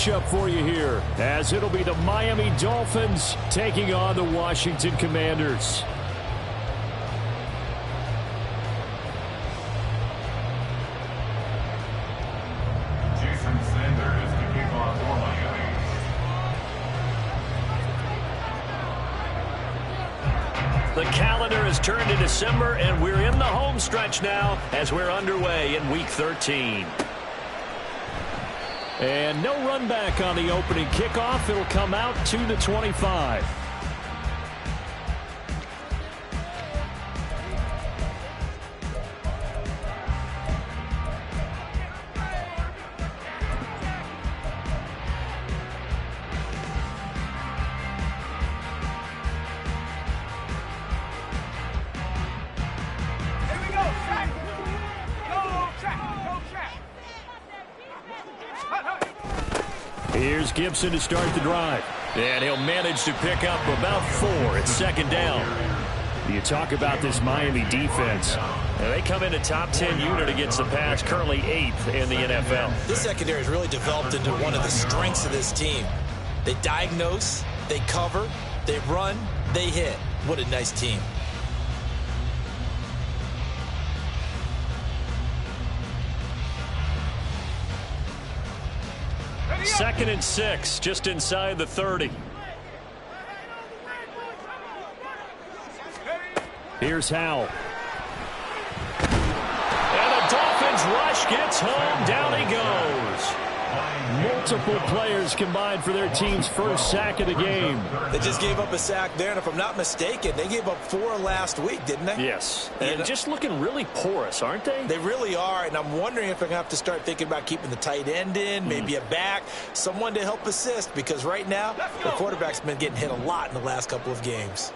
matchup for you here, as it'll be the Miami Dolphins taking on the Washington Commanders. The calendar has turned to December, and we're in the home stretch now as we're underway in Week 13. And no run back on the opening kickoff. It'll come out to the 25. Here's Gibson to start the drive. And he'll manage to pick up about 4 at second down. You talk about this Miami defense. They come in a top 10 unit against the pass, currently 8th in the NFL. This secondary has really developed into one of the strengths of this team. They diagnose, they cover, they run, they hit. What a nice team. Second and 6, just inside the 30. Here's Howell. And the Dolphins rush gets home. Down he goes. Multiple players combined for their team's first sack of the game. They just gave up a sack there, and if I'm not mistaken, they gave up 4 last week, didn't they? Yes, and just looking really porous, aren't they? They really are, and I'm wondering if they're going to have to start thinking about keeping the tight end in, maybe a back, someone to help assist, because right now, the quarterback's been getting hit a lot in the last couple of games.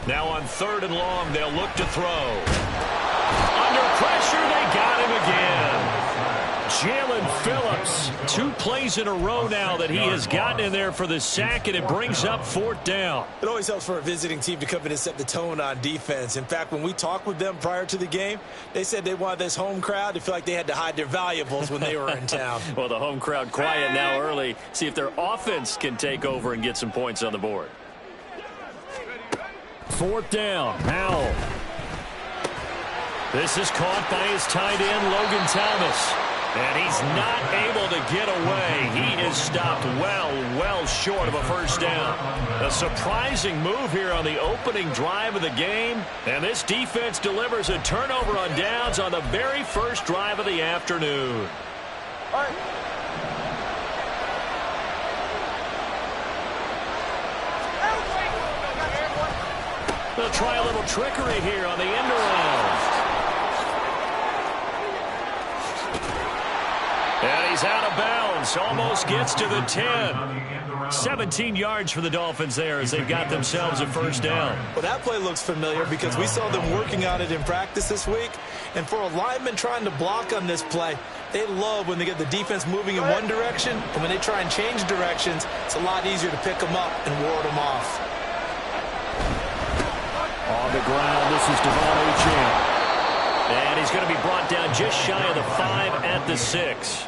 Now on 3rd and long, they'll look to throw. Under pressure, they got him again. Jalen Phillips, 2 plays in a row now that he has gotten in there for the sack, and it brings up 4th down. It always helps for a visiting team to come in and set the tone on defense. In fact, when we talked with them prior to the game, they said they wanted this home crowd to feel like they had to hide their valuables when they were in town. Well, the home crowd quiet now early. See if their offense can take over and get some points on the board. 4th down, Howell. This is caught by his tight end, Logan Thomas. And he's not able to get away. He is stopped well short of a first down. A surprising move here on the opening drive of the game. And this defense delivers a turnover on downs on the very first drive of the afternoon. All right. They'll try a little trickery here on the end around. And he's out of bounds. Almost gets to the 10. 17 yards for the Dolphins there as they've got themselves a first down. Well, that play looks familiar because we saw them working on it in practice this week. And for a lineman trying to block on this play, they love when they get the defense moving in one direction. And when they try and change directions, it's a lot easier to pick them up and ward them off. On the ground, this is Devon Achane. And he's going to be brought down just shy of the 5 at the 6.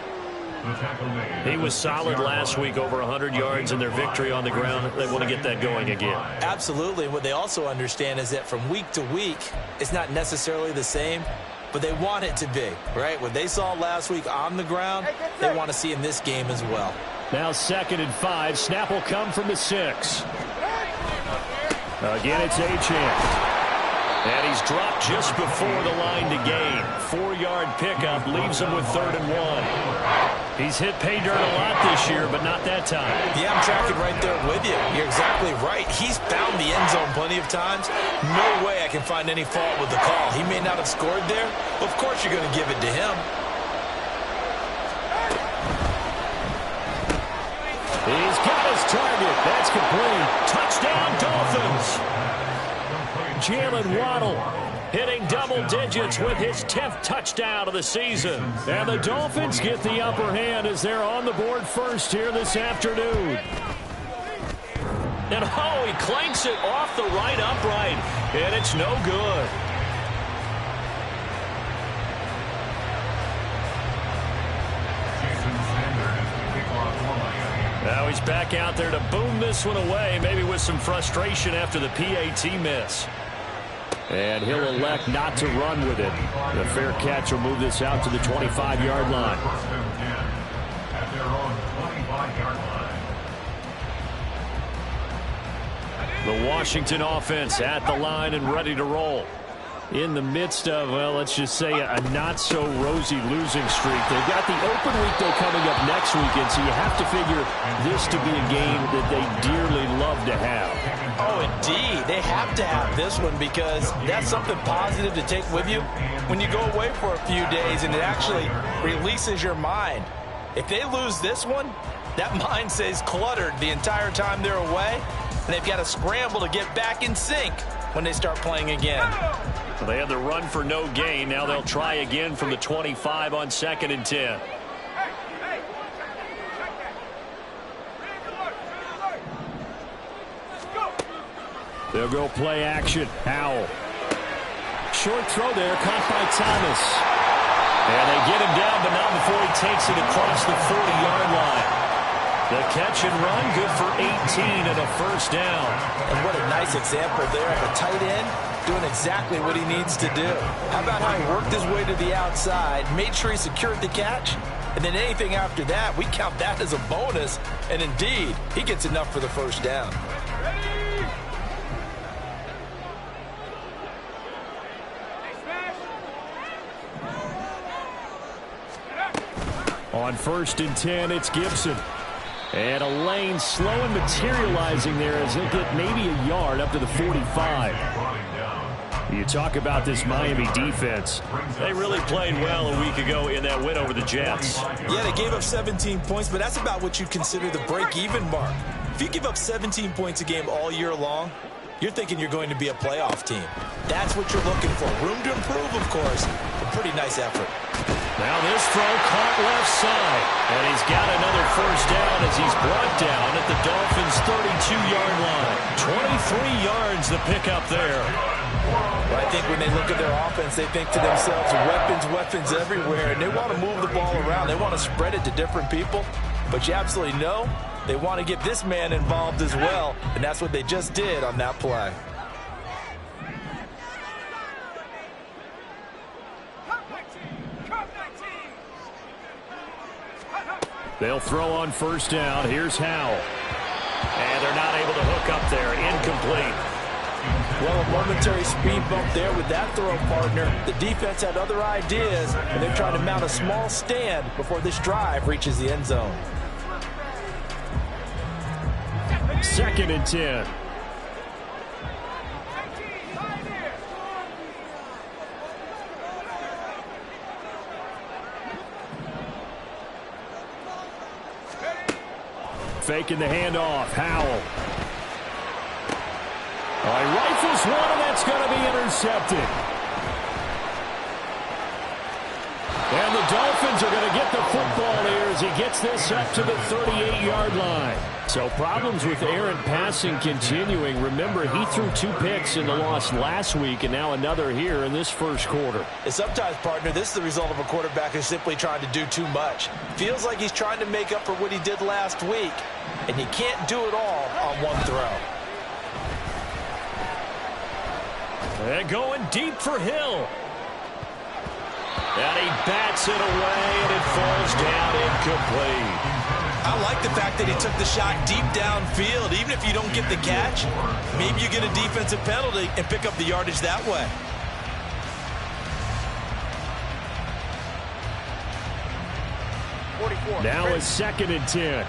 He was solid last week, over 100 yards in their victory on the ground. They want to get that going again. Absolutely. And what they also understand is that from week to week, it's not necessarily the same, but they want it to be, right? What they saw last week on the ground, they want to see in this game as well. Now 2nd and 5. Snap will come from the 6. Again, it's Achane. And he's dropped just before the line to gain. 4-yard pickup leaves him with 3rd and 1. He's hit pay dirt a lot this year, but not that time. Yeah, I'm tracking right there with you. You're exactly right. He's found the end zone plenty of times. No way I can find any fault with the call. He may not have scored there, but of course you're going to give it to him. He's got his target. That's complete. Touchdown, Dolphins. Jalen Waddle hitting double digits with his 10th touchdown of the season. And the Dolphins get the upper hand as they're on the board first here this afternoon. And oh, he clanks it off the right upright, and it's no good. So he's back out there to boom this one away, maybe with some frustration after the PAT miss. And he'll elect not to run with it. The fair catch will move this out to the 25-yard line. The Washington offense at the line and ready to roll. In the midst of, well, let's just say a not-so-rosy losing streak. They've got the open week, though, coming up next weekend, so you have to figure this to be a game that they dearly love to have. Oh, indeed. They have to have this one because that's something positive to take with you when you go away for a few days, and it actually releases your mind. If they lose this one, that mind stays cluttered the entire time they're away, and they've got to scramble to get back in sync when they start playing again. Well, they had the run for no gain. Now they'll try again from the 25 on 2nd and 10. They'll go play action. Howell. Short throw there, caught by Thomas. And they get him down, but not before he takes it across the 40-yard line. The catch and run, good for 18 and a first down. And what a nice example there of a tight end doing exactly what he needs to do. How about how he worked his way to the outside, made sure he secured the catch, and then anything after that, we count that as a bonus. And indeed, he gets enough for the first down. On 1st and 10, it's Gibson. And a lane slow and materializing there as they get maybe a yard up to the 45. You talk about this Miami defense. They really played well a week ago in that win over the Jets. Yeah, they gave up 17 points, but that's about what you consider the break-even mark. If you give up 17 points a game all year long, you're thinking you're going to be a playoff team. That's what you're looking for. Room to improve, of course. A pretty nice effort. Now this throw caught left side. And he's got another first down as he's brought down at the Dolphins' 32-yard line. 23 yards the pickup there. Well, I think when they look at their offense, they think to themselves, weapons everywhere. And they want to move the ball around. They want to spread it to different people. But you absolutely know they want to get this man involved as well. And that's what they just did on that play. They'll throw on first down. Here's Howell. And they're not able to hook up there. Incomplete. Well, a momentary speed bump there with that throw, partner. The defense had other ideas, and they're trying to mount a small stand before this drive reaches the end zone. 2nd and 10. Faking the handoff. Howell. He rifles one, and that's going to be intercepted. And the Dolphins are going to get the football here as he gets this up to the 38-yard line. So problems with errant passing continuing. Remember, he threw 2 picks in the loss last week, and now another here in this first quarter. And sometimes, partner, this is the result of a quarterback who's simply trying to do too much. Feels like he's trying to make up for what he did last week, and you can't do it all on one throw. And going deep for Hill. And he bats it away, and it falls down incomplete. I like the fact that he took the shot deep downfield. Even if you don't get the catch, maybe you get a defensive penalty and pick up the yardage that way. Now it's 2nd and 10.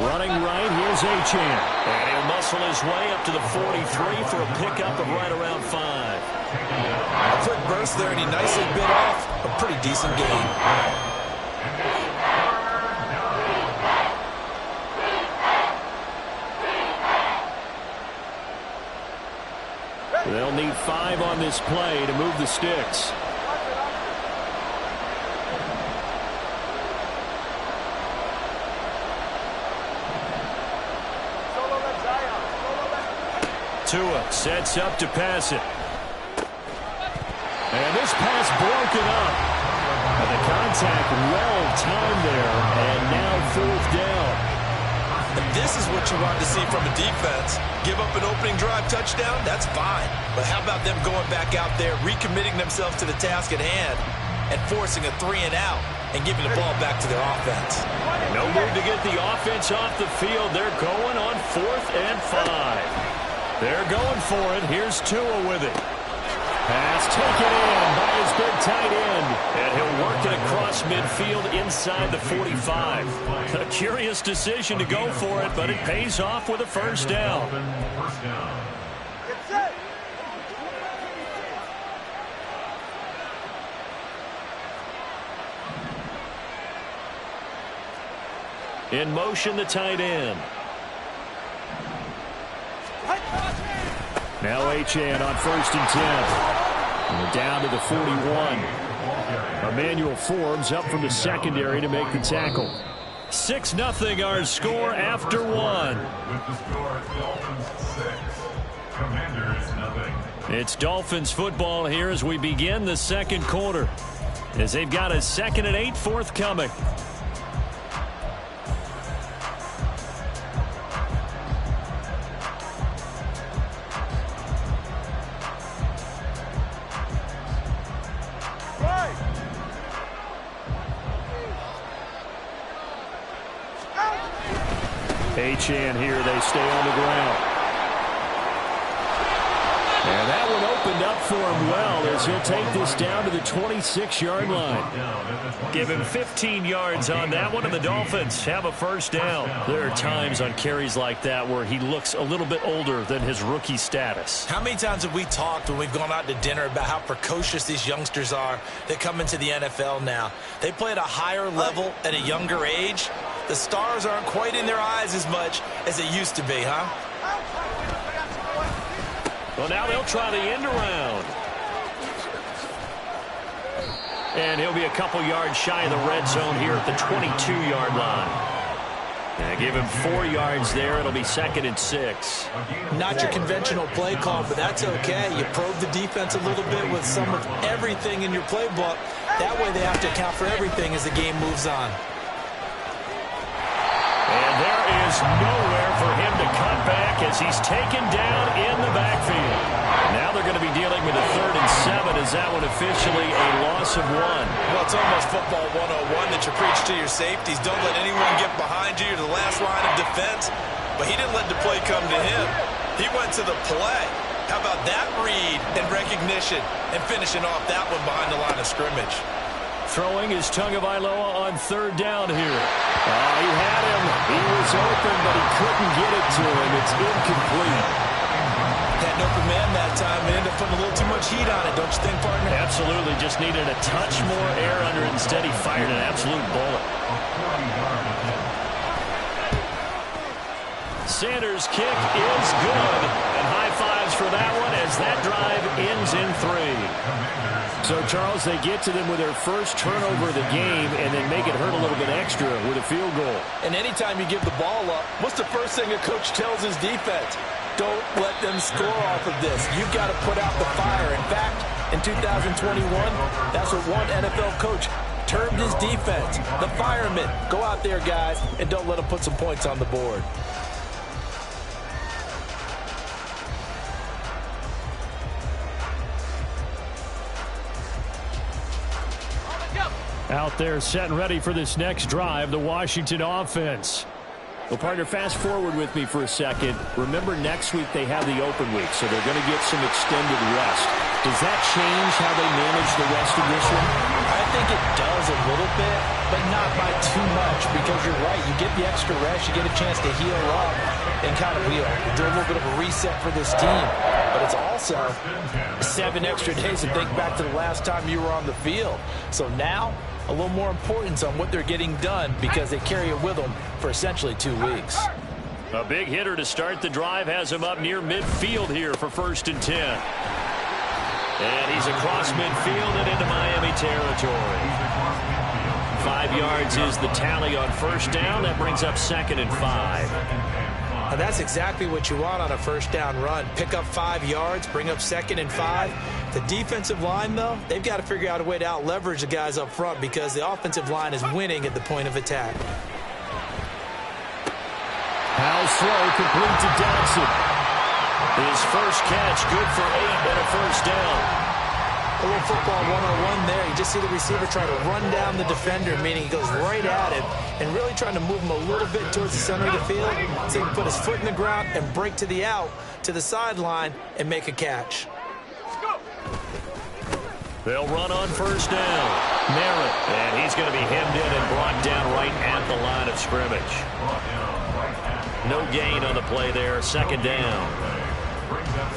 Running right, here's Achane. And he'll muscle his way up to the 43 for a pickup of right around 5. A quick burst there, and he nicely bit off a pretty decent gain. They'll need 5 on this play to move the sticks. Tua sets up to pass it. And this pass broken up. And the contact well timed there, and now 4th down. And this is what you want to see from a defense. Give up an opening drive touchdown, that's fine. But how about them going back out there, recommitting themselves to the task at hand, and forcing a 3-and-out and giving the ball back to their offense. No move to get the offense off the field. They're going on 4th and 5. They're going for it. Here's Tua with it. Pass taken in by his big tight end. And he'll work it across midfield inside the 45. A curious decision to go for it, but it pays off with a 1st down. In motion, the tight end. Now Achane on 1st and 10. And we're down to the 41. Emmanuel Forbes up from the secondary to make the tackle. 6-0 our score after 1. It's Dolphins football here as we begin the 2nd quarter, as they've got a 2nd and 8 forthcoming. Achane here, they stay on the ground. And that one opened up for him well as he'll take this down to the 26-yard line. Give him 15 yards on that one, and the Dolphins have a 1st down. There are times on carries like that where he looks a little bit older than his rookie status. How many times have we talked when we've gone out to dinner about how precocious these youngsters are that come into the NFL now? They play at a higher level at a younger age. The stars aren't quite in their eyes as much as it used to be, huh? Well, now they'll try the end around. And he'll be a couple yards shy of the red zone here at the 22-yard line. And give him 4 yards there. It'll be 2nd and 6. Not your conventional play call, but that's okay. You probe the defense a little bit with some of everything in your playbook. That way they have to account for everything as the game moves on. And there is nowhere for him to cut back as he's taken down in the backfield. Now they're going to be dealing with a 3rd and 7. Is that one officially a loss of 1? Well, it's almost football 101 that you preach to your safeties. Don't let anyone get behind you to the last line of defense. But he didn't let the play come to him. He went to the play. How about that read and recognition and finishing off that one behind the line of scrimmage? Throwing is Tagovailoa on 3rd down here. He had him. He was open, but he couldn't get it to him. It's incomplete. Had an open man that time. They ended up putting a little too much heat on it, don't you think, partner? Absolutely. Just needed a touch more air under it. Instead, he fired an absolute bullet. Sanders' kick is good. And high fives for that one as that drive ends in 3. So, Charles, they get to them with their first turnover of the game and then make it hurt a little bit extra with a field goal. And anytime you give the ball up, what's the first thing a coach tells his defense? Don't let them score off of this. You've got to put out the fire. In fact, in 2021, that's what one NFL coach termed his defense. The firemen. Go out there, guys, and don't let them put some points on the board. Out there set and ready for this next drive, the Washington offense. Well, partner, fast forward with me for a second. Remember, next week they have the open week, so they're going to get some extended rest. Does that change how they manage the rest of this one? I think it does a little bit, but not by too much, because you're right. You get the extra rest. You get a chance to heal up and kind of do a little bit of a reset for this team. But it's also 7 extra days to think back to the last time you were on the field. So now, a little more importance on what they're getting done because they carry it with them for essentially 2 weeks. A big hitter to start the drive has him up near midfield here for 1st and 10. And he's across midfield and into Miami territory. 5 yards is the tally on 1st down. That brings up 2nd and 5. And that's exactly what you want on a first down run. Pick up 5 yards, bring up 2nd and 5. The defensive line, though, they've got to figure out a way to out-leverage the guys up front because the offensive line is winning at the point of attack. Powell's throw complete to Dodson. His first catch, good for 8 and a first down. A little football 101 there. You just see the receiver try to run down the defender, meaning he goes right at him and really trying to move him a little bit towards the center of the field so he can put his foot in the ground and break to the out, to the sideline, and make a catch. They'll run on first down. Merritt, and he's going to be hemmed in and brought down right at the line of scrimmage. No gain on the play there, 2nd down.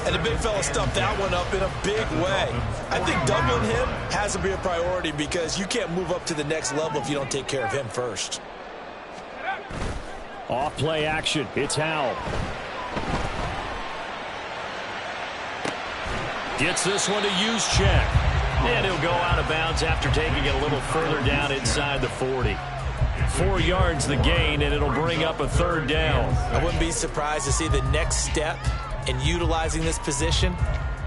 And the big fella stuffed that one up in a big way. I think doubling him has to be a priority because you can't move up to the next level if you don't take care of him first. Off play action. It's Howell. Gets this one to use check. And he'll go out of bounds after taking it a little further down inside the 40. 4 yards the gain, and it'll bring up a 3rd down. I wouldn't be surprised to see the next step in utilizing this position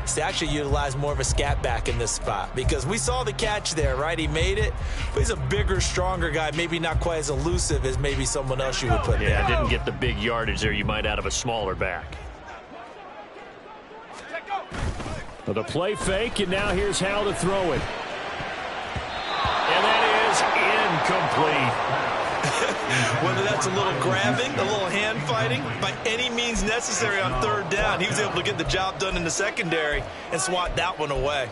is to actually utilize more of a scat back in this spot because we saw the catch there, right? He made it, but he's a bigger, stronger guy, maybe not quite as elusive as maybe someone else you would put there. Yeah, didn't get the big yardage there you might out of a smaller back. Well, the play fake, and now here's Howell to throw it. And that is incomplete. Whether that's a little grabbing, a little hand fighting, by any means necessary on 3rd down, he was able to get the job done in the secondary and swat that one away.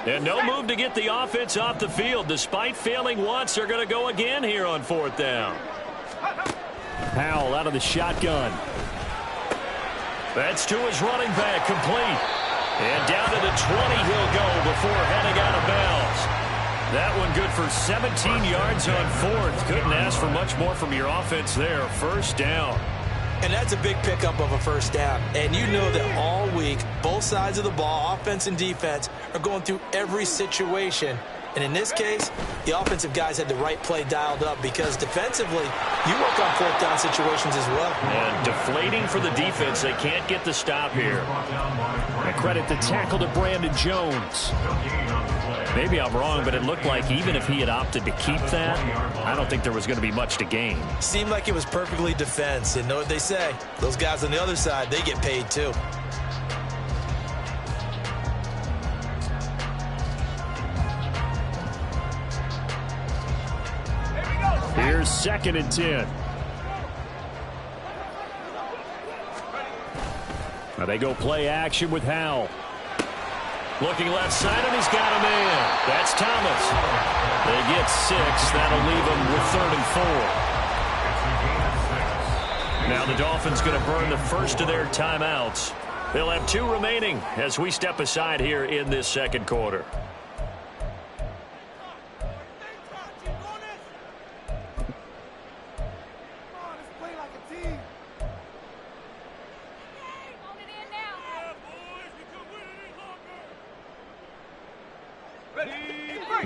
And no move to get the offense off the field. Despite failing once, they're going to go again here on 4th down. Powell out of the shotgun. That's to his running back, complete. And down to the 20 he'll go before heading out of bounds. That one good for 17 yards on 4th. Couldn't ask for much more from your offense there. 1st down. And that's a big pickup of a 1st down. And you know that all week, both sides of the ball, offense and defense, are going through every situation. And in this case, the offensive guys had the right play dialed up because defensively, you work on 4th down situations as well. And deflating for the defense. They can't get the stop here. And credit the tackle to Brandon Jones. Maybe I'm wrong, but it looked like even if he had opted to keep that, I don't think there was going to be much to gain. Seemed like it was perfectly defense. And know what they say? Those guys on the other side, they get paid too. Here's 2nd and 10. Now they go play action with Howell. Looking left side, and he's got a man. That's Thomas. They get 6. That'll leave them with 3rd and 4. Now the Dolphins going to burn the first of their timeouts. They'll have 2 remaining as we step aside here in this 2nd quarter.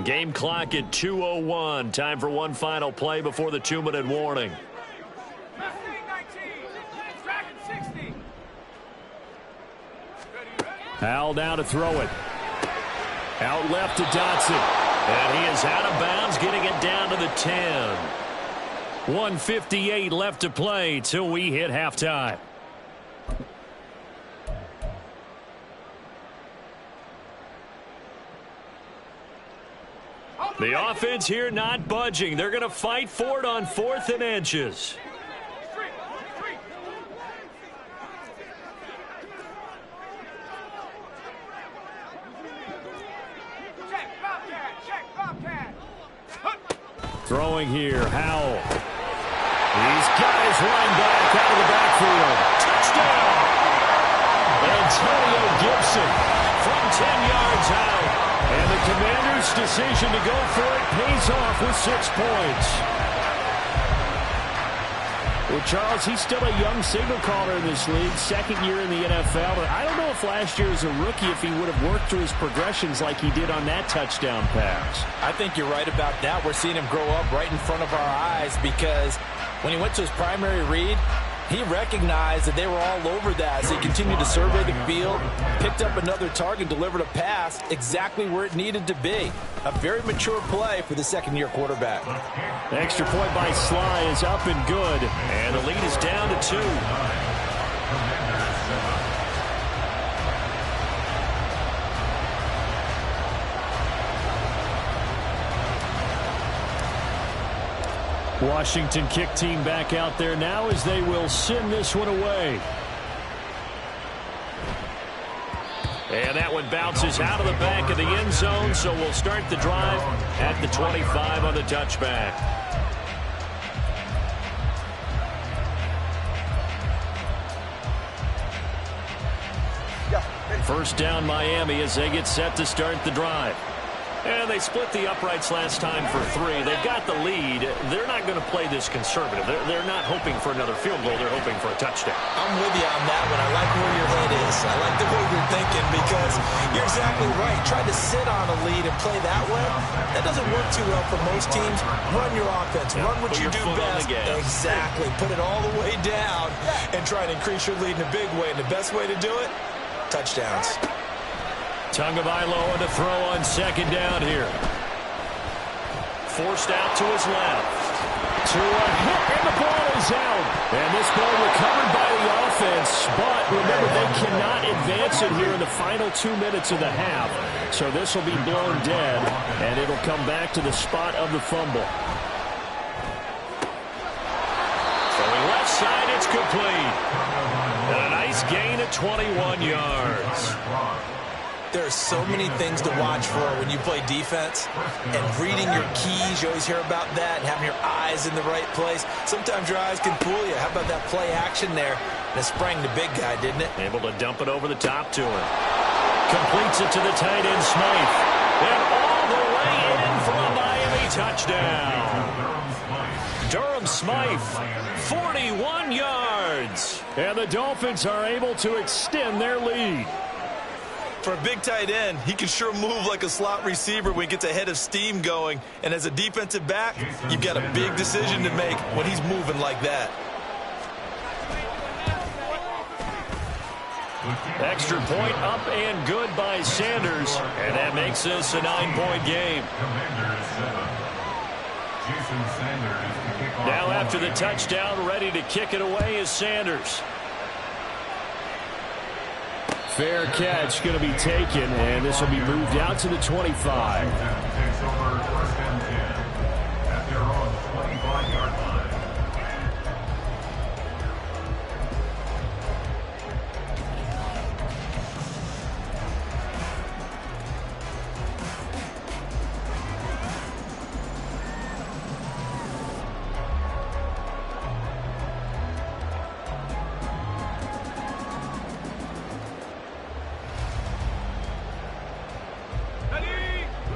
Game clock at 2:01. Time for one final play before the 2-minute warning. Howell now to throw it. Out left to Dotson. And he is out of bounds, getting it down to the 10. 1:58 left to play till we hit halftime. The offense here not budging. They're going to fight for it on 4th and inches. Throwing here, Howell. He's got his running back out of the backfield. Touchdown! Antonio Gibson from 10 yards out. And the Commanders' decision to go for it pays off with 6 points. Well, Charles, he's still a young signal caller in this league, second year in the NFL. But I don't know if last year as a rookie, if he would have worked through his progressions like he did on that touchdown pass. I think you're right about that. We're seeing him grow up right in front of our eyes because when he went to his primary read, he recognized that they were all over that, so he continued to survey the field, picked up another target, delivered a pass exactly where it needed to be. A very mature play for the second-year quarterback. The extra point by Sly is up and good, and the lead is down to 2. Washington kick team back out there now as they will send this one away. And that one bounces out of the back of the end zone, so we'll start the drive at the 25 on the touchback. First down Miami as they get set to start the drive. And they split the uprights last time for 3. They've got the lead. They're not going to play this conservative. They're not hoping for another field goal. They're hoping for a touchdown. I'm with you on that one. I like where your head is. I like the way you're thinking because you're exactly right. Try to sit on a lead and play that way. That doesn't work too well for most teams. Run your offense. Run what you do best. Exactly. Put it all the way down and try to increase your lead in a big way. And the best way to do it, touchdowns. Tagovailoa to throw on second down here. Forced out to his left. To a hit, and the ball is out. And this ball recovered by the offense, but remember, they cannot advance it here in the final 2 minutes of the half. So this will be blown dead, and it'll come back to the spot of the fumble. Throwing left side, it's complete. And a nice gain of 21 yards. There are so many things to watch for when you play defense, and reading your keys, you always hear about that, and having your eyes in the right place. Sometimes your eyes can fool you. How about that play action there? And it sprang the big guy, didn't it? Able to dump it over the top to him. Completes it to the tight end, Smythe. And all the way in for a Miami touchdown. Durham Smythe, 41 yards. And the Dolphins are able to extend their lead. For a big tight end, he can sure move like a slot receiver when he gets a head of steam going. And as a defensive back, you've got a big decision to make when he's moving like that. Extra point up and good by Sanders. And that makes this a 9-point game. Now after the touchdown, ready to kick it away is Sanders. Fair catch going to be taken, and this will be moved out to the 25.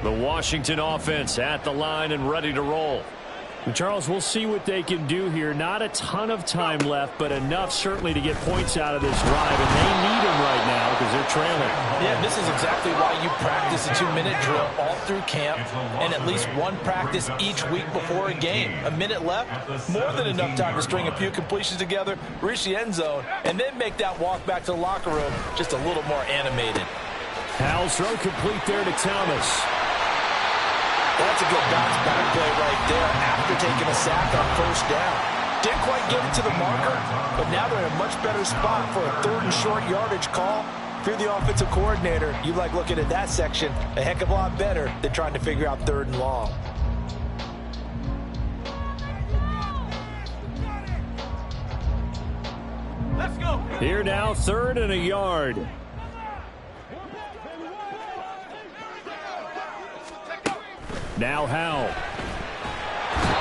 The Washington offense at the line and ready to roll. And Charles, we'll see what they can do here. Not a ton of time left, but enough certainly to get points out of this drive, and they need them right now because they're trailing. Yeah, this is exactly why you practice a 2-minute drill all through camp and at least one practice each week before a game. A minute left, more than enough time to string a few completions together, reach the end zone, and then make that walk back to the locker room just a little more animated. Howell's throw complete there to Thomas. That's a good bounce back play right there after taking a sack on first down. Didn't quite get it to the marker, but now they're in a much better spot for a 3rd and short yardage call. If you're the offensive coordinator, you like looking at that section a heck of a lot better than trying to figure out 3rd and long. Let's go. Here now, 3rd and a yard. Now Howell.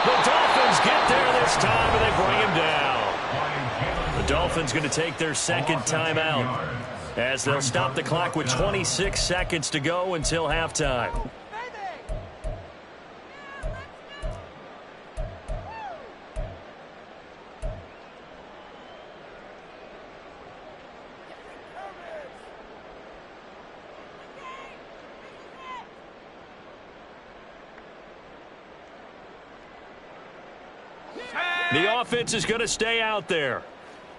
The Dolphins get there this time, and they bring him down. The Dolphins going to take their second timeout as they'll stop the clock with 26 seconds to go until halftime. The offense is going to stay out there.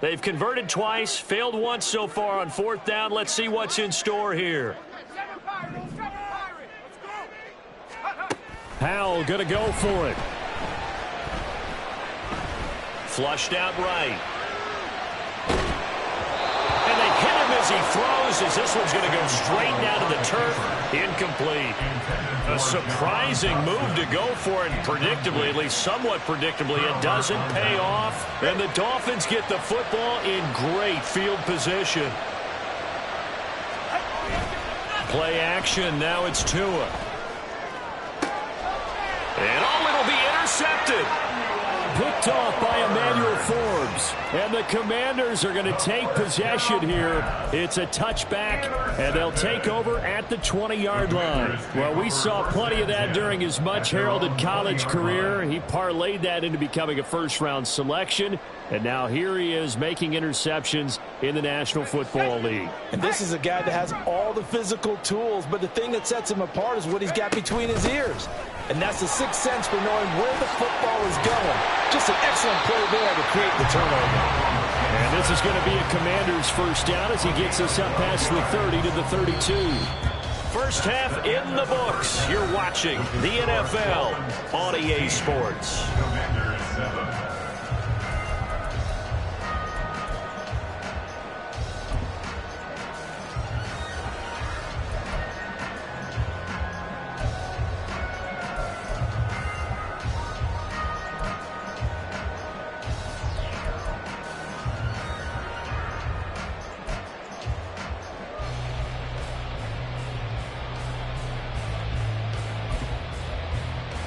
They've converted twice, failed once so far on fourth down. Let's see what's in store here. Howell going to go for it. Flushed out right. And they hit him as he throws, as this one's going to go straight down to the turf. Incomplete. A surprising move to go for it. Predictably, at least somewhat predictably, it doesn't pay off. And the Dolphins get the football in great field position. Play action. Now it's Tua. And it'll be intercepted. Picked off by Emmanuel Forbes. And the Commanders are going to take possession here. It's a touchback, and they'll take over at the 20-yard line. Well, we saw plenty of that during his much-heralded college career. He parlayed that into becoming a first-round selection. And now here he is making interceptions in the National Football League. And this is a guy that has all the physical tools, but the thing that sets him apart is what he's got between his ears. And that's the sixth sense for knowing where the football is going. Just an excellent play there to create the turnover. And this is going to be a Commander's first down as he gets us up past the 30 to the 32. First half in the books. You're watching the NFL on EA Sports.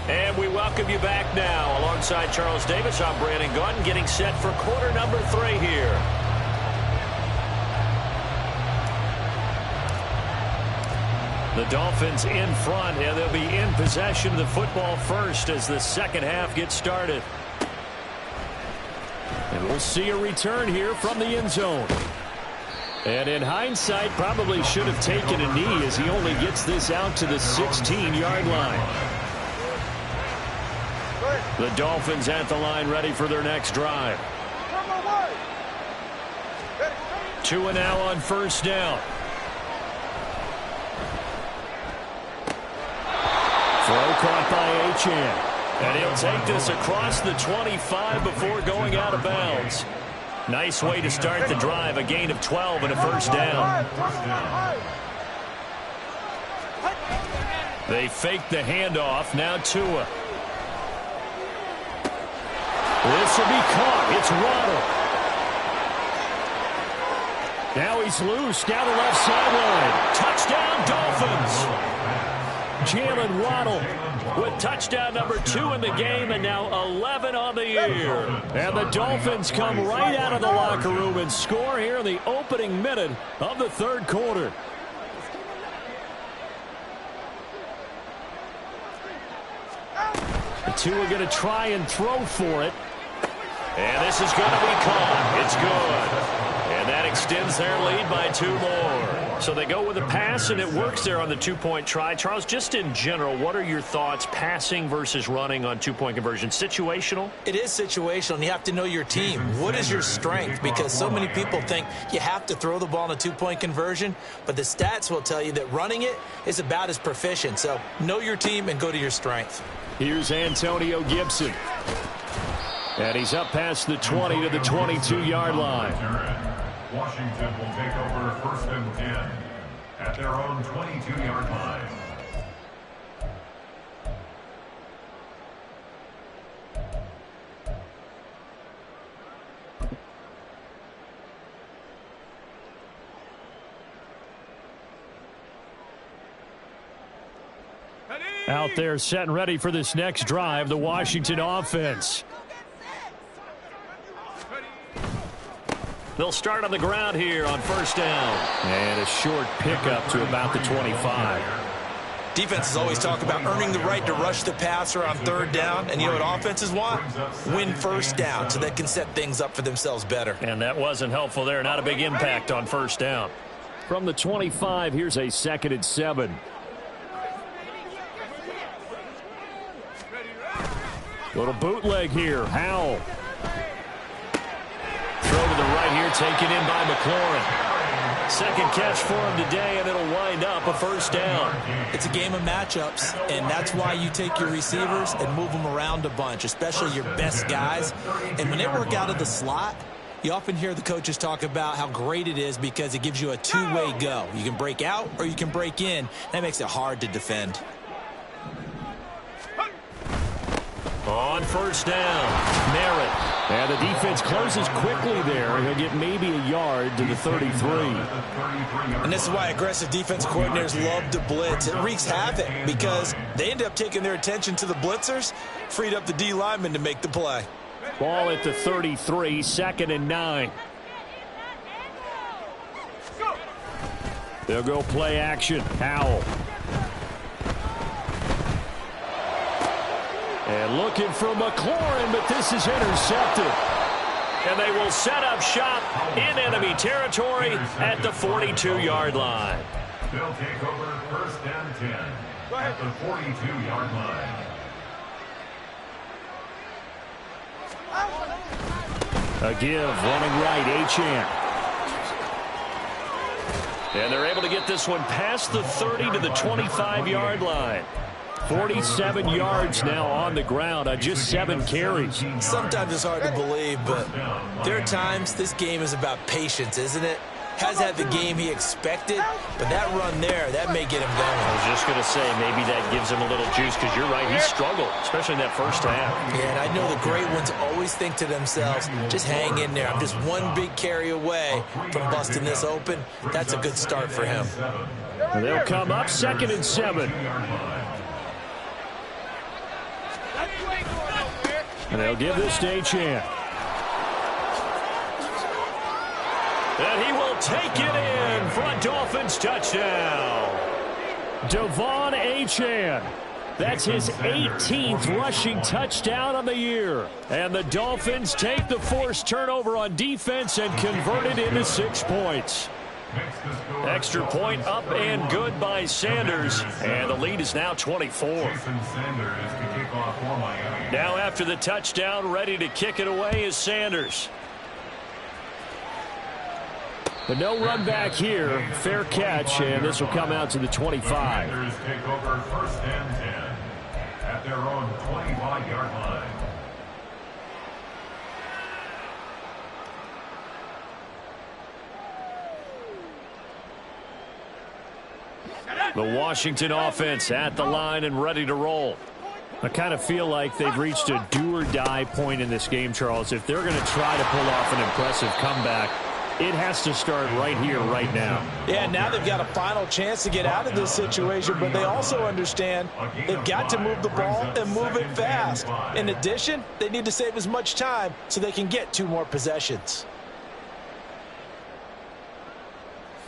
And we welcome you back now. Alongside Charles Davis, I'm Brandon Gordon, getting set for quarter number 3 here. The Dolphins in front, and they'll be in possession of the football first as the second half gets started. And we'll see a return here from the end zone. And in hindsight, probably should have taken a knee as he only gets this out to the 16-yard line. The Dolphins at the line, ready for their next drive. Tua now on first down. Throw caught by Achane. And he'll take this across the 25 before going out of bounds. Nice way to start the drive, a gain of 12 and a first down. They fake the handoff, now Tua. This will be caught. It's Waddle. Now he's loose down the left sideline. Touchdown, Dolphins. Jalen Waddle with touchdown number 2 in the game, and now 11 on the year. And the Dolphins come right out of the locker room and score here in the opening minute of the third quarter. The two are going to try and throw for it. And this is going to be caught. It's good. And that extends their lead by 2 more. So they go with a pass, and it works there on the 2-point try. Charles, just in general, what are your thoughts passing versus running on 2-point conversion? Situational? It is situational, and you have to know your team. What is your strength? Because so many people think you have to throw the ball in a 2-point conversion, but the stats will tell you that running it is about as proficient. So know your team and go to your strength. Here's Antonio Gibson. And he's up past the 20 to the 22-yard line. Washington will take over first and 10 at their own 22-yard line. Out there set and ready for this next drive, the Washington offense. They'll start on the ground here on first down. And a short pickup to about the 25. Defenses always talk about earning the right to rush the passer on third down. And you know what offenses want? Win first down so they can set things up for themselves better. And that wasn't helpful there. Not a big impact on first down. From the 25, here's a 2nd and 7. Little bootleg here. Howell. Throw to the right here, taken in by McLaurin. Second catch for him today, and it'll wind up a first down. It's a game of matchups, and that's why you take your receivers and move them around a bunch, especially your best guys. And when they work out of the slot, you often hear the coaches talk about how great it is because it gives you a two-way go. You can break out or you can break in. That makes it hard to defend. On first down, Merritt. And the defense closes quickly there. He'll get maybe a yard to the 33. And this is why aggressive defensive coordinators love to blitz. It wreaks havoc because they end up taking their attention to the blitzers, freed up the D lineman to make the play. Ball at the 33, 2nd and 9. They'll go play action. Howell. And looking for McLaurin, but this is intercepted. And they will set up shop in enemy territory at the 42-yard line. They'll take over first and 10 at the 42-yard line. A give, running right, Achane. And they're able to get this one past the 30 to the 25-yard line. 47 yards now on the ground on just 7 carries. Sometimes it's hard to believe, but there are times this game is about patience, isn't it? Has had the game he expected, but that run there, that may get him going. I was just going to say, maybe that gives him a little juice, because you're right, he struggled, especially in that first half. Yeah, and I know the great ones always think to themselves, just hang in there. I'm just one big carry away from busting this open. That's a good start for him. And they'll come up 2nd and 7. And they'll give this to Achane. And he will take it in for a Dolphins touchdown. Devon Achane. That's his 18th rushing touchdown on the year. And the Dolphins take the forced turnover on defense and convert it into 6 points. Extra point up and good by Sanders. And the lead is now 24. Now after the touchdown, ready to kick it away is Sanders. But no run back here. Fair catch, and this will come out to the 25. Sanders take over first and 10 at their own 25-yard line. The Washington offense at the line and ready to roll. I kind of feel like they've reached a do-or-die point in this game, Charles. If they're going to try to pull off an impressive comeback, it has to start right here, right now. Yeah, now they've got a final chance to get out of this situation, but they also understand they've got to move the ball and move it fast. In addition, they need to save as much time so they can get 2 more possessions.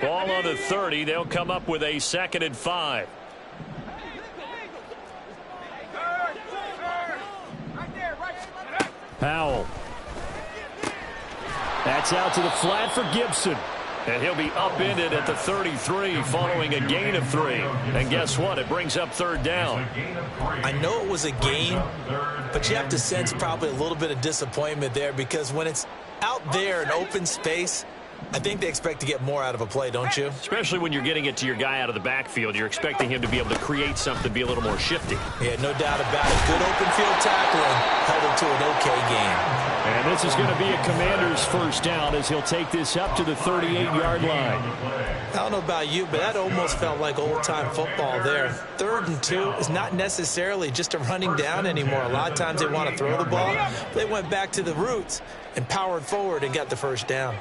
Ball on the 30. They'll come up with a 2nd and 5. Powell. That's out to the flat for Gibson. And he'll be upended at the 33 following a gain of 3. And guess what? It brings up 3rd down. I know it was a gain, but you have to sense probably a little bit of disappointment there because when it's out there in open space, I think they expect to get more out of a play, don't you? Especially when you're getting it to your guy out of the backfield. You're expecting him to be able to create something, be a little more shifty. Yeah, no doubt about it. Good open field tackling held him to an okay game. And this is going to be a Commander's first down as he'll take this up to the 38-yard line. I don't know about you, but that almost felt like old-time football there. 3rd and 2 is not necessarily just a running down anymore. A lot of times they want to throw the ball. They went back to the roots and powered forward and got the first down.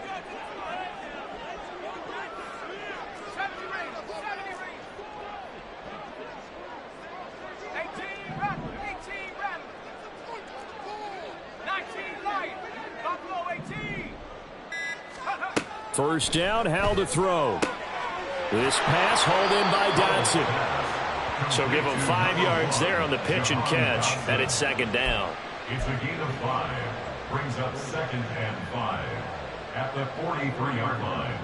First down, Howell to throw. This pass hauled in by Dotson. So give him 5 yards there on the pitch and catch, and it's 2nd down. It's a gain of 5. Brings up 2nd and 5 at the 43-yard line.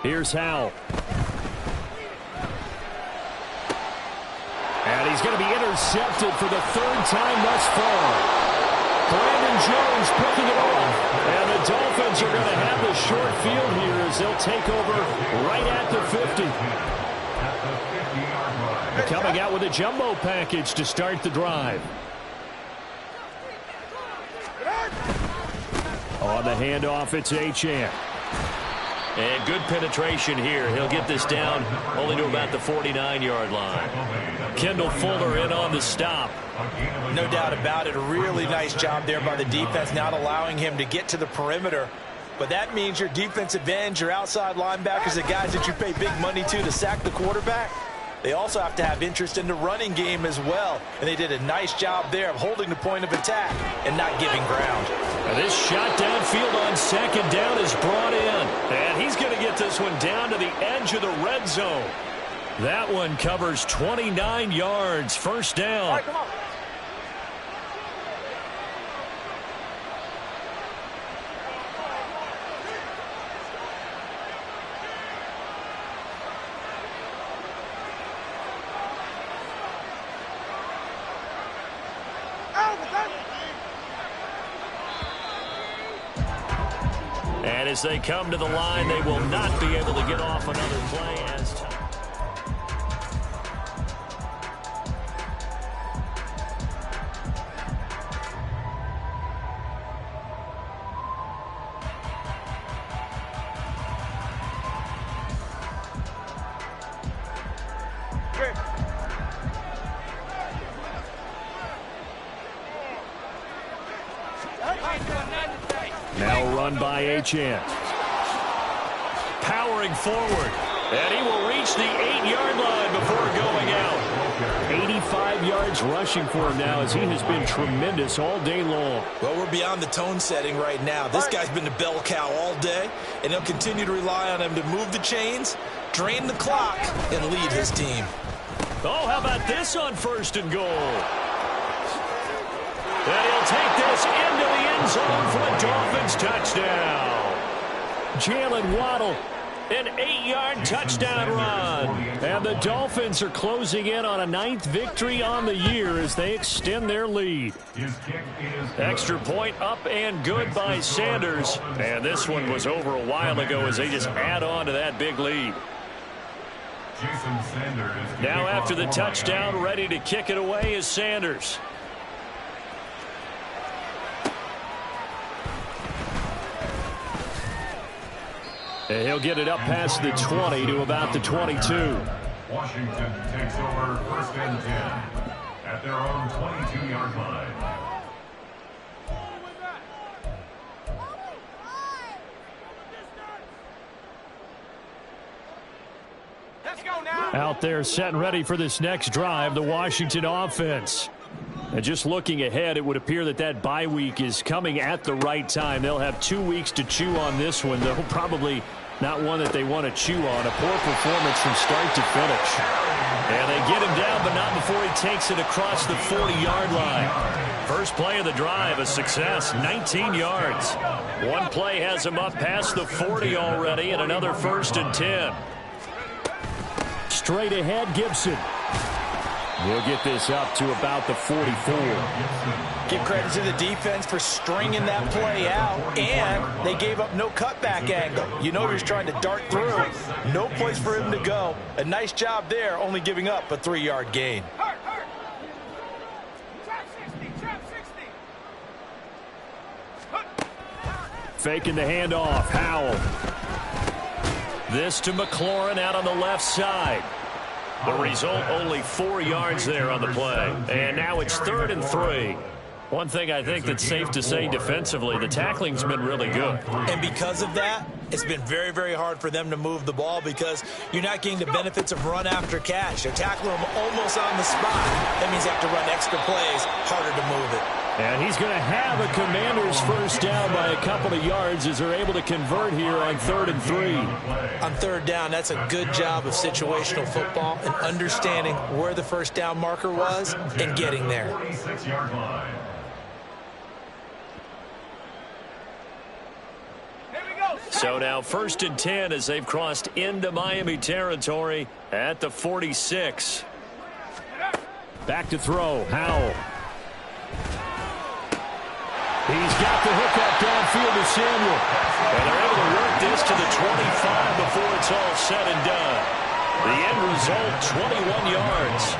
Here's Howell. And he's going to be intercepted for the third time thus far. Brandon Jones picking it off. And the Dolphins are going to have the short field here as they'll take over right at the 50. Coming out with a jumbo package to start the drive. On the handoff, it's Achane. And good penetration here. He'll get this down only to about the 49-yard line. Kendall Fuller in on the stop. No doubt about it. A really nice job there by the defense, not allowing him to get to the perimeter. But that means your defensive ends, your outside linebackers, the guys that you pay big money to sack the quarterback, they also have to have interest in the running game as well. And they did a nice job there of holding the point of attack and not giving ground. Now this shot downfield on second down is brought in. And he's going to get this one down to the edge of the red zone. That one covers 29 yards. First down. All right, come on. And as they come to the line, they will not be able to get off another play as time. Now run by Achane. Powering forward. And he will reach the 8-yard line before going out. 85 yards rushing for him now as he has been tremendous all day long. Well, we're beyond the tone setting right now. This guy's been the bell cow all day, and he'll continue to rely on him to move the chains, drain the clock, and lead his team. Oh, how about this on first and goal? And he'll take this into the end zone for a Dolphins touchdown. Jalen Waddle, an 8-yard touchdown run. And the Dolphins are closing in on a 9th victory on the year as they extend their lead. Extra point up and good by Sanders. And this one was over a while ago as they just add on to that big lead. Now after the touchdown, ready to kick it away is Sanders. And he'll get it up past the 20 to about the 22. Washington takes over first and 10 at their own 22-yard line. Out there set and ready for this next drive, the Washington offense. And just looking ahead, it would appear that that bye week is coming at the right time. They'll have 2 weeks to chew on this one, though probably not one that they want to chew on. A poor performance from start to finish. And they get him down, but not before he takes it across the 40-yard line. First play of the drive, a success, 19 yards. One play has him up past the 40 already, and another first and 10. Straight ahead, Gibson. We'll get this up to about the 44. Give credit to the defense for stringing that play out, and they gave up no cutback angle. You know he was trying to dart through. No place for him to go. A nice job there, only giving up a 3-yard gain. Faking the handoff, Howell. This to McLaurin out on the left side. The result, only 4 yards there on the play. And now it's 3rd and 3. One thing I think that's safe to say defensively, the tackling's been really good. And because of that, it's been very, very hard for them to move the ball because you're not getting the benefits of run after catch. They're tackling them almost on the spot. That means they have to run extra plays, harder to move it. And he's going to have a Commanders first down by a couple of yards as they're able to convert here on 3rd and 3. On 3rd down, that's a good job of situational football and understanding where the first down marker was and getting there. 46-yard line. So now 1st and 10 as they've crossed into Miami territory at the 46. Back to throw. Howell. He's got the hook up downfield to Samuel. And they're able to work this to the 25 before it's all said and done. The end result, 21 yards.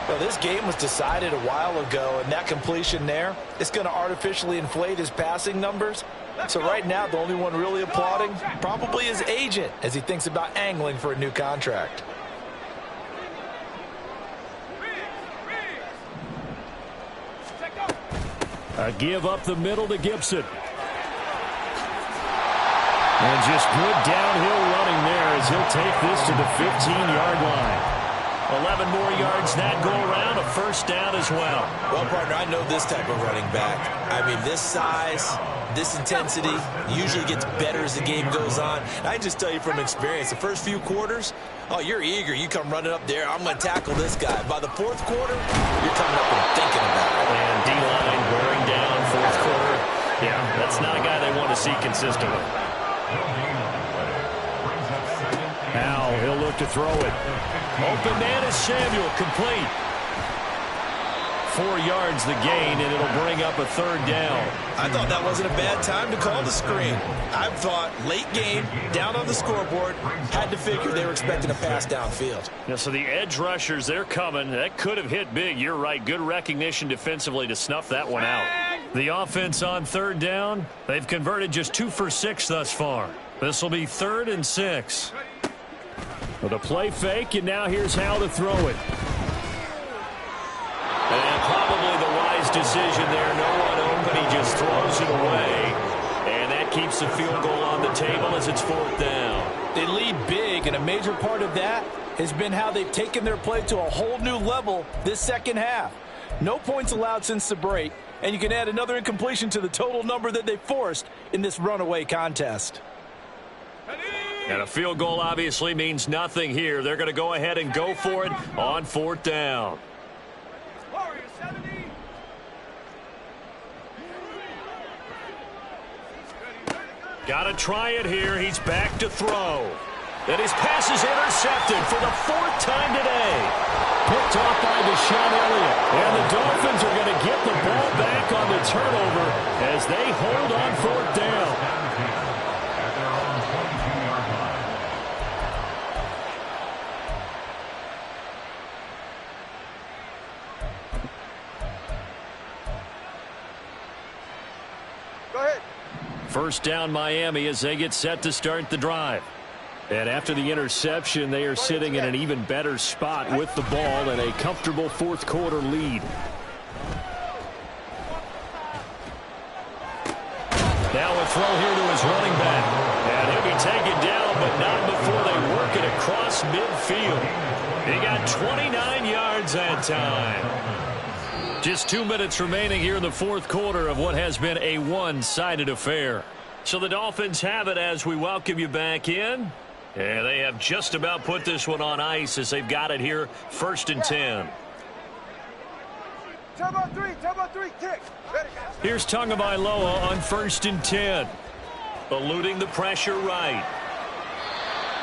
Well, this game was decided a while ago, and that completion there is going to artificially inflate his passing numbers. So right now, the only one really applauding probably his agent as he thinks about angling for a new contract. A give up the middle to Gibson. And just good downhill running there as he'll take this to the 15-yard line. 11 more yards that go around, a first down as well. Well, partner, I know this type of running back. I mean, this size, this intensity usually gets better as the game goes on. And I can just tell you from experience, the first few quarters, oh, you're eager. You come running up there, I'm going to tackle this guy. By the fourth quarter, you're coming up and thinking about it. And D-line wearing down fourth quarter. Yeah, that's not a guy they want to see consistently. Now he'll look to throw it. Open man is Samuel, complete. 4 yards the gain, and it'll bring up a third down. I thought that wasn't a bad time to call the screen. I thought late game, down on the scoreboard, had to figure they were expecting a pass downfield. Yeah, so the edge rushers, they're coming. That could have hit big. You're right. Good recognition defensively to snuff that one out. The offense on third down, they've converted just 2 for 6 thus far. This will be 3rd and 6. With a play fake, and now here's how to throw it. And probably the wise decision there. No one open. He just throws it away. And that keeps the field goal on the table as it's 4th down. They lead big, and a major part of that has been how they've taken their play to a whole new level this second half. No points allowed since the break, and you can add another incompletion to the total number that they forced in this runaway contest. And a field goal obviously means nothing here. They're going to go ahead and go for it on 4th down. Got to try it here. He's back to throw. And his pass is intercepted for the 4th time today. Picked off by Deshaun Elliott. And the Dolphins are going to get the ball back on the turnover as they hold on 4th down. First down Miami as they get set to start the drive. And after the interception, they are sitting in an even better spot with the ball and a comfortable 4th quarter lead. Now a throw here to his running back. And he'll be taken down, but not before they work it across midfield. He got 29 yards that time. Just 2 minutes remaining here in the 4th quarter of what has been a one-sided affair. So the Dolphins have it as we welcome you back in. And they have just about put this one on ice as they've got it here 1st and 10. Turbo 3, kick. Here's Tagovailoa on 1st and 10. Eluding the pressure right.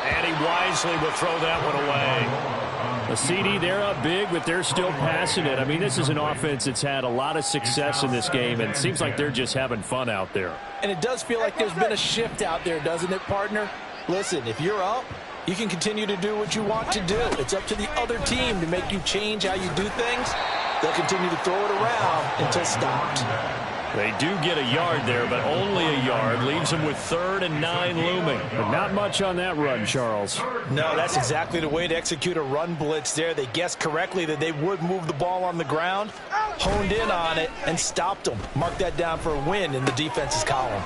And he wisely will throw that one away. The CD, they're up big, but they're still passing it. I mean, this is an offense that's had a lot of success in this game, and it seems like they're just having fun out there. And it does feel like there's been a shift out there, doesn't it, partner? Listen, if you're up, you can continue to do what you want to do. It's up to the other team to make you change how you do things. They'll continue to throw it around until stopped. They do get a yard there, but only a yard. Leaves them with 3rd and 9 looming. But not much on that run, Charles. No, that's exactly the way to execute a run blitz there. They guessed correctly that they would move the ball on the ground, honed in on it, and stopped them. Mark that down for a win in the defense's column.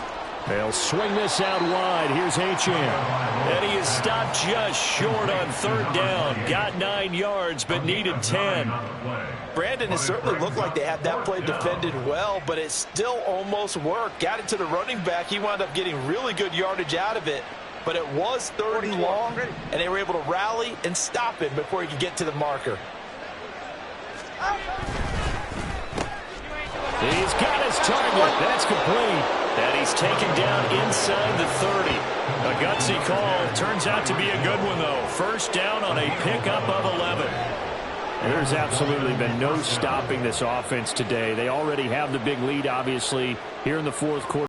They'll swing this out wide. Here's Achane. And he is stopped just short on 3rd down. Got 9 yards, but needed 10. Brandon, it certainly looked like they had that play defended well, but it still almost worked. Got it to the running back. He wound up getting really good yardage out of it, but it was 3rd and long, and they were able to rally and stop him before he could get to the marker. He's got his target. That's complete. And he's taken down inside the 30. A gutsy call. Turns out to be a good one, though. First down on a pickup of 11. And there's absolutely been no stopping this offense today. They already have the big lead, obviously, here in the fourth quarter.